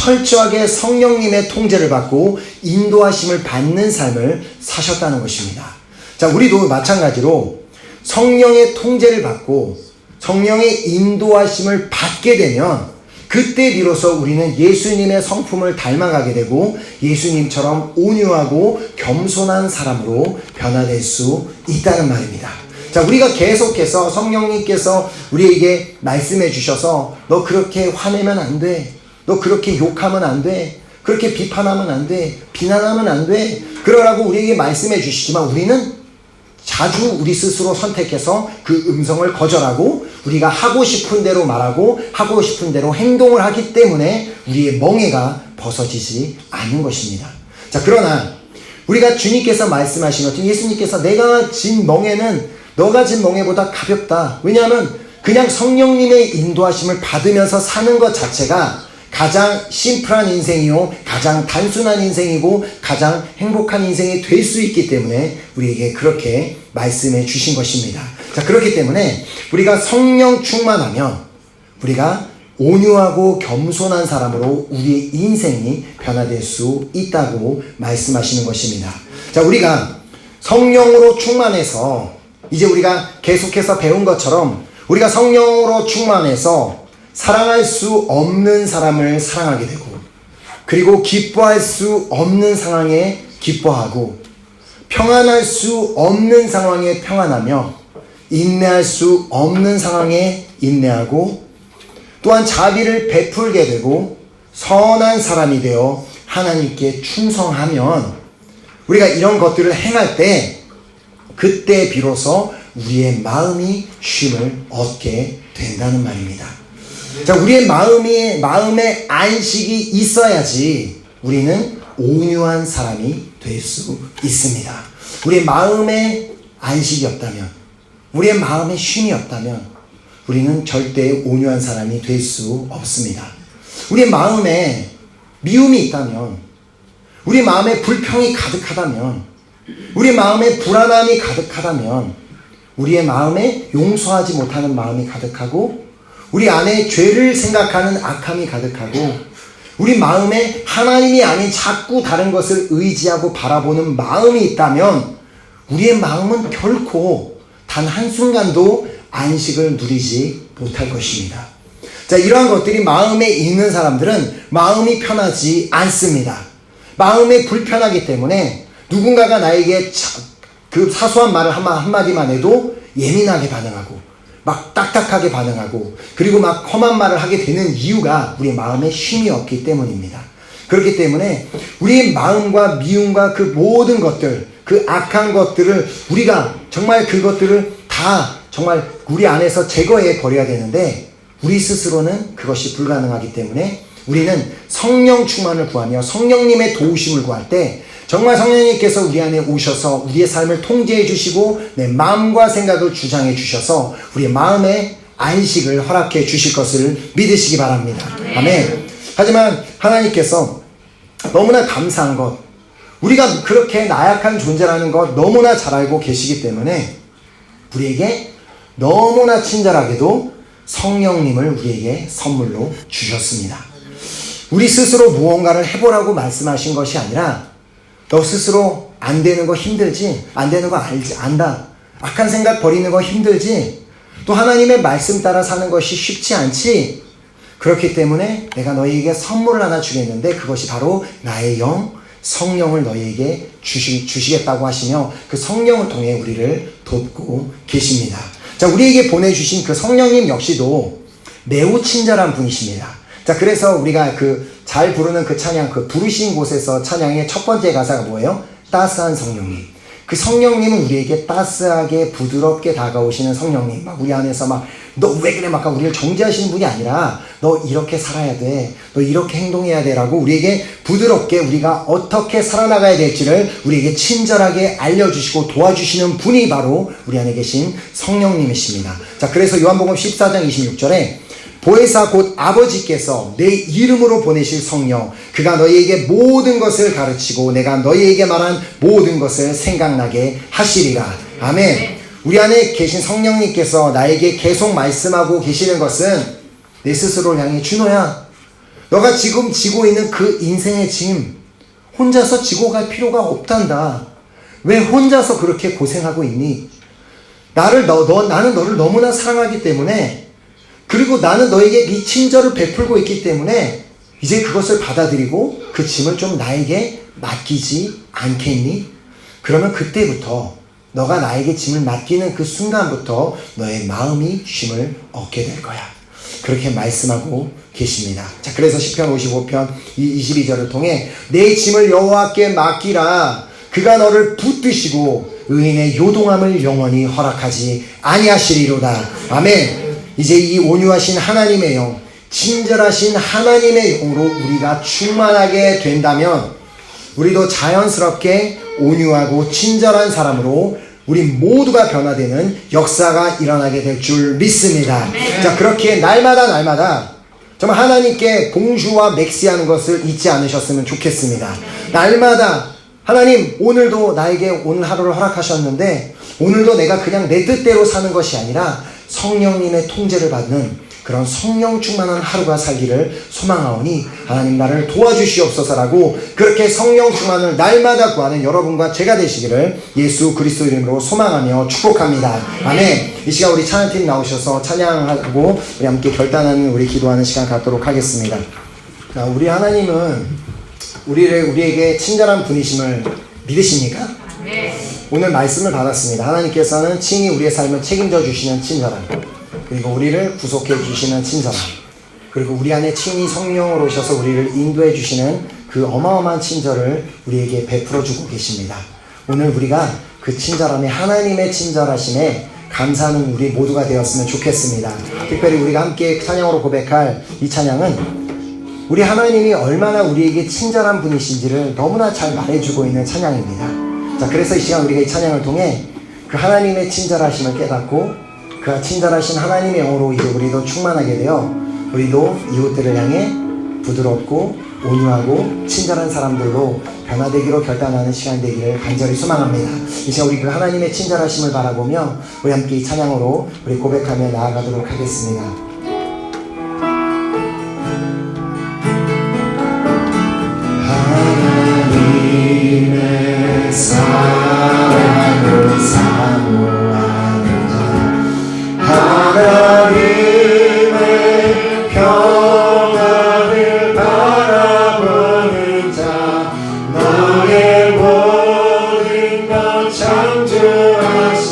철저하게 성령님의 통제를 받고 인도하심을 받는 삶을 사셨다는 것입니다. 자, 우리도 마찬가지로 성령의 통제를 받고 성령의 인도하심을 받게 되면 그때 비로소 우리는 예수님의 성품을 닮아가게 되고 예수님처럼 온유하고 겸손한 사람으로 변화될 수 있다는 말입니다. 자, 우리가 계속해서 성령님께서 우리에게 말씀해 주셔서 너 그렇게 화내면 안 돼. 너 그렇게 욕하면 안 돼. 그렇게 비판하면 안 돼. 비난하면 안 돼. 그러라고 우리에게 말씀해 주시지만 우리는 자주 우리 스스로 선택해서 그 음성을 거절하고 우리가 하고 싶은 대로 말하고 하고 싶은 대로 행동을 하기 때문에 우리의 멍에가 벗어지지 않는 것입니다. 자, 그러나 우리가 주님께서 말씀하신 것처럼 예수님께서 내가 진 멍에는 너가 진 멍에보다 가볍다. 왜냐하면 그냥 성령님의 인도하심을 받으면서 사는 것 자체가 가장 심플한 인생이요, 가장 단순한 인생이고 가장 행복한 인생이 될 수 있기 때문에 우리에게 그렇게 말씀해 주신 것입니다. 자, 그렇기 때문에 우리가 성령 충만하면 우리가 온유하고 겸손한 사람으로 우리의 인생이 변화될 수 있다고 말씀하시는 것입니다. 자, 우리가 성령으로 충만해서 이제 우리가 계속해서 배운 것처럼 우리가 성령으로 충만해서 사랑할 수 없는 사람을 사랑하게 되고 그리고 기뻐할 수 없는 상황에 기뻐하고 평안할 수 없는 상황에 평안하며 인내할 수 없는 상황에 인내하고 또한 자비를 베풀게 되고 선한 사람이 되어 하나님께 충성하면 우리가 이런 것들을 행할 때 그때 비로소 우리의 마음이 쉼을 얻게 된다는 말입니다. 자, 우리의 마음에 안식이 있어야지 우리는 온유한 사람이 될 수 있습니다. 우리의 마음에 안식이 없다면, 우리의 마음에 쉼이 없다면 우리는 절대 온유한 사람이 될 수 없습니다. 우리의 마음에 미움이 있다면, 우리 마음에 불평이 가득하다면, 우리 마음에 불안함이 가득하다면, 우리의 마음에 용서하지 못하는 마음이 가득하고 우리 안에 죄를 생각하는 악함이 가득하고 우리 마음에 하나님이 아닌 자꾸 다른 것을 의지하고 바라보는 마음이 있다면 우리의 마음은 결코 단 한순간도 안식을 누리지 못할 것입니다. 자, 이러한 것들이 마음에 있는 사람들은 마음이 편하지 않습니다. 마음이 불편하기 때문에 누군가가 나에게 그 사소한 말을 한마디만 해도 예민하게 반응하고 막 딱딱하게 반응하고 그리고 막 험한 말을 하게 되는 이유가 우리의 마음에 쉼이 없기 때문입니다. 그렇기 때문에 우리의 마음과 미움과 그 모든 것들, 그 악한 것들을 우리가 정말 그것들을 다 정말 우리 안에서 제거해 버려야 되는데 우리 스스로는 그것이 불가능하기 때문에 우리는 성령 충만을 구하며 성령님의 도우심을 구할 때 정말 성령님께서 우리 안에 오셔서 우리의 삶을 통제해 주시고 내 마음과 생각을 주장해 주셔서 우리의 마음에 안식을 허락해 주실 것을 믿으시기 바랍니다. 아멘. 하지만 하나님께서 너무나 감사한 것, 우리가 그렇게 나약한 존재라는 것 너무나 잘 알고 계시기 때문에 우리에게 너무나 친절하게도 성령님을 우리에게 선물로 주셨습니다. 우리 스스로 무언가를 해보라고 말씀하신 것이 아니라 너 스스로 안 되는 거 힘들지? 안 되는 거 안다. 악한 생각 버리는 거 힘들지? 또 하나님의 말씀 따라 사는 것이 쉽지 않지? 그렇기 때문에 내가 너희에게 선물을 하나 주겠는데 그것이 바로 나의 영, 성령을 너희에게 주시겠다고 하시며 그 성령을 통해 우리를 돕고 계십니다. 자, 우리에게 보내주신 그 성령님 역시도 매우 친절한 분이십니다. 자, 그래서 우리가 잘 부르는 그 찬양, 그 부르신 곳에서 찬양의 첫 번째 가사가 뭐예요? 따스한 성령님. 그 성령님은 우리에게 따스하게 부드럽게 다가오시는 성령님. 막 우리 안에서 막 너 왜 그래 막 우리를 정죄하시는 분이 아니라 너 이렇게 살아야 돼. 너 이렇게 행동해야 돼. 라고 우리에게 부드럽게 우리가 어떻게 살아나가야 될지를 우리에게 친절하게 알려주시고 도와주시는 분이 바로 우리 안에 계신 성령님이십니다. 자, 그래서 요한복음 14장 26절에 보혜사 곧 아버지께서 내 이름으로 보내실 성령 그가 너희에게 모든 것을 가르치고 내가 너희에게 말한 모든 것을 생각나게 하시리라. 아멘. 우리 안에 계신 성령님께서 나에게 계속 말씀하고 계시는 것은 내 스스로를 향해 준호야, 너가 지금 지고 있는 그 인생의 짐 혼자서 지고 갈 필요가 없단다. 왜 혼자서 그렇게 고생하고 있니? 나는 너를 너무나 사랑하기 때문에, 그리고 나는 너에게 네 친절을 베풀고 있기 때문에 이제 그것을 받아들이고 그 짐을 좀 나에게 맡기지 않겠니? 그러면 그때부터, 너가 나에게 짐을 맡기는 그 순간부터 너의 마음이 쉼을 얻게 될 거야. 그렇게 말씀하고 계십니다. 자, 그래서 시편 55편 22절을 통해 내 짐을 여호와께 맡기라. 그가 너를 붙드시고 의인의 요동함을 영원히 허락하지 아니하시리로다. 아멘. 이제 이 온유하신 하나님의 영, 친절하신 하나님의 영으로 우리가 충만하게 된다면 우리도 자연스럽게 온유하고 친절한 사람으로 우리 모두가 변화되는 역사가 일어나게 될 줄 믿습니다. 자, 그렇게 날마다 정말 하나님께 봉주와 맥시하는 것을 잊지 않으셨으면 좋겠습니다. 날마다 하나님, 오늘도 나에게 오늘 하루를 허락하셨는데 오늘도 내가 그냥 내 뜻대로 사는 것이 아니라 성령님의 통제를 받는 그런 성령 충만한 하루가 살기를 소망하오니 하나님 나를 도와주시옵소서라고, 그렇게 성령 충만을 날마다 구하는 여러분과 제가 되시기를 예수 그리스도 이름으로 소망하며 축복합니다. 아멘. 이 시간 우리 찬양팀 나오셔서 찬양하고 우리 함께 결단하는, 우리 기도하는 시간 갖도록 하겠습니다. 자, 우리 하나님은 우리에게 친절한 분이심을 믿으십니까? 오늘 말씀을 받았습니다. 하나님께서는 친히 우리의 삶을 책임져 주시는 친절함, 그리고 우리를 구속해 주시는 친절함, 그리고 우리 안에 친히 성령으로 오셔서 우리를 인도해 주시는 그 어마어마한 친절을 우리에게 베풀어 주고 계십니다. 오늘 우리가 그 친절함에, 하나님의 친절하심에 감사하는 우리 모두가 되었으면 좋겠습니다. 특별히 우리가 함께 찬양으로 고백할 이 찬양은 우리 하나님이 얼마나 우리에게 친절한 분이신지를 너무나 잘 말해주고 있는 찬양입니다. 자, 그래서 이 시간 우리가 이 찬양을 통해 그 하나님의 친절하심을 깨닫고 그 친절하신 하나님의 영으로 이제 우리도 충만하게 되어 우리도 이웃들을 향해 부드럽고 온유하고 친절한 사람들로 변화되기로 결단하는 시간 되기를 간절히 소망합니다. 이 시간 우리 그 하나님의 친절하심을 바라보며 우리 함께 이 찬양으로 우리 고백하며 나아가도록 하겠습니다. 하나님의 사랑을 사모하는 하나님의 평안을 바라보는 자, 너의 모든 것 창조하신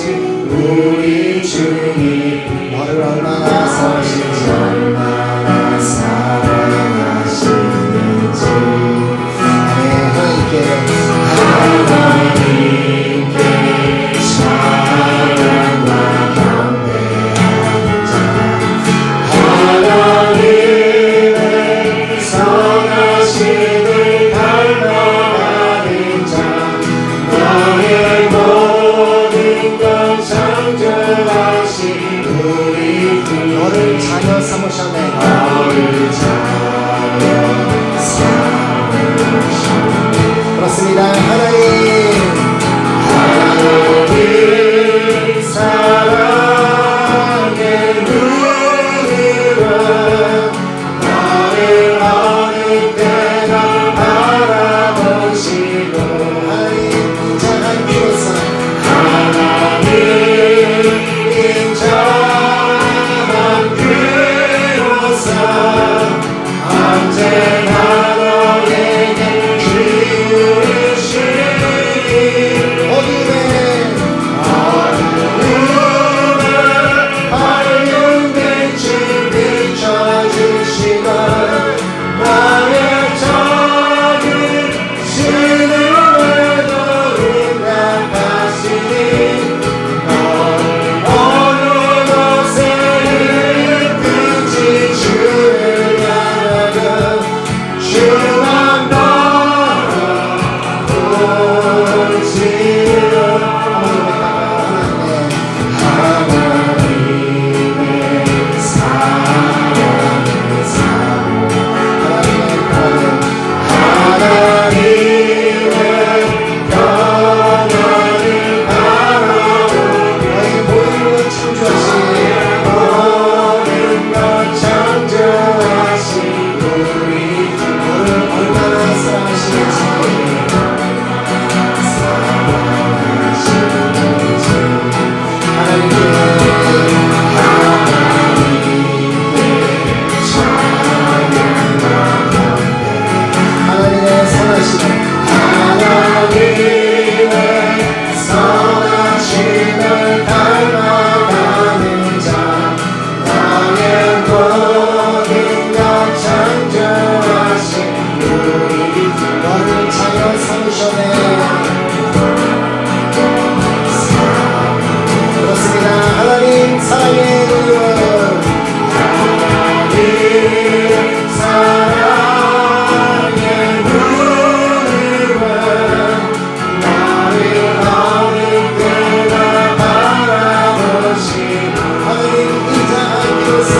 우리 주님, 너를 얼마나 사랑하시는지, 얼마나 사랑하시는지. 하나님께 사랑과 하나님의 선하심을 닮아가는 자, 너의 모든 것 창조하신 우리 주, 너를 자녀 삼으셨네. 너를 자녀 삼으셨네. 그렇습니다. 하나님 사랑의 눈으로 너를 어느 때나 바라보시고, 하나님 인자한 비로소, 하나님 인자한 비로소 언제나 너에게 기울이시니 어둠에 밝은 빛을 비춰주시고 나의 작은 신음에도 응답하시니 너를 어느 곳에 이끌지 주를 향하여 사랑의 눈으로 나를 어느 때나 바라보시고 하나님 인자한 길로서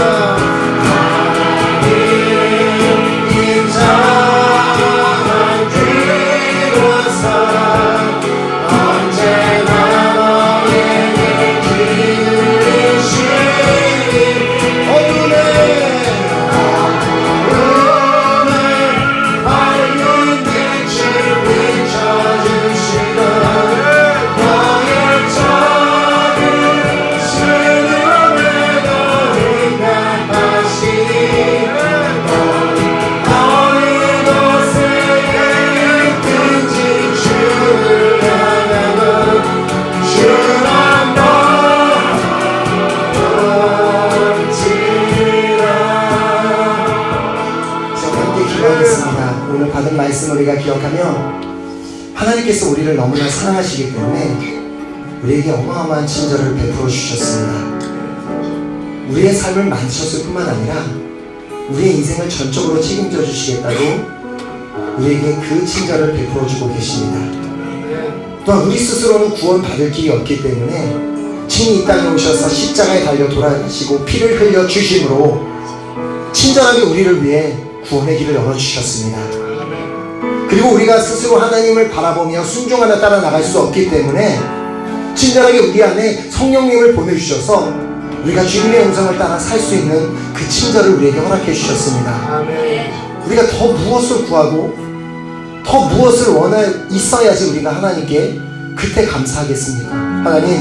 오늘 받은 말씀 우리가 기억하며 하나님께서 우리를 너무나 사랑하시기 때문에 우리에게 어마어마한 친절을 베풀어 주셨습니다. 우리의 삶을 만드셨을 뿐만 아니라 우리의 인생을 전적으로 책임져 주시겠다고 우리에게 그 친절을 베풀어 주고 계십니다. 또한 우리 스스로는 구원받을 길이 없기 때문에 친히 이 땅에 오셔서 십자가에 달려 돌아가시고 피를 흘려 주심으로 친절하게 우리를 위해 구원의 길을 열어주셨습니다. 그리고 우리가 스스로 하나님을 바라보며 순종하며 따라 나갈 수 없기 때문에 친절하게 우리 안에 성령님을 보내주셔서 우리가 주님의 음성을 따라 살 수 있는 그 친절을 우리에게 허락해 주셨습니다. 우리가 더 무엇을 구하고 더 무엇을 원해 있어야지 우리가 하나님께 그때 감사하겠습니까? 하나님,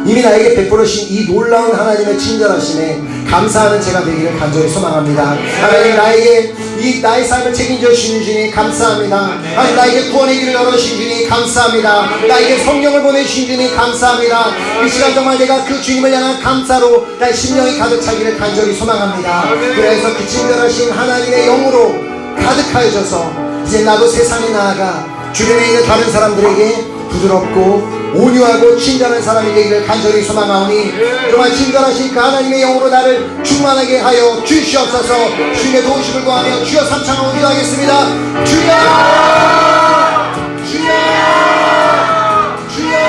이미 나에게 베풀으신 이 놀라운 하나님의 친절하심에 감사하는 제가 되기를 간절히 소망합니다. 하나님, 나에게 나의 삶을 책임져 주시는 주님 감사합니다. 하나님, 나에게 구원의 길을 열어주신 주님 감사합니다. 나에게 성령을 보내주신 주님 감사합니다. 이 시간 정말 내가 그 주님을 향한 감사로 나의 심령이 가득 차기를 간절히 소망합니다. 그래서 그 친절하신 하나님의 영으로 가득하여져서 이제 나도 세상에 나아가 주변에 있는 다른 사람들에게 부드럽고 온유하고 친절한 사람이 되기를 간절히 소망하오니 정말 친절하신 그 하나님의 영으로 나를 충만하게 하여 주시옵소서. 주님의 도우심을 구하며 주여 삼창하고 기도하겠습니다. 주여 주여 주여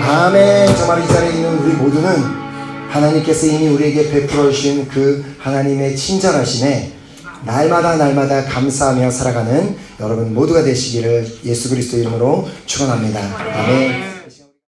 아멘. 정말 이 자리에 있는 우리 모두는 하나님께서 이미 우리에게 베풀어 주신 그 하나님의 친절하심에 날마다 감사하며 살아가는 여러분 모두가 되시기를 예수 그리스도 이름으로 축원합니다. 아멘.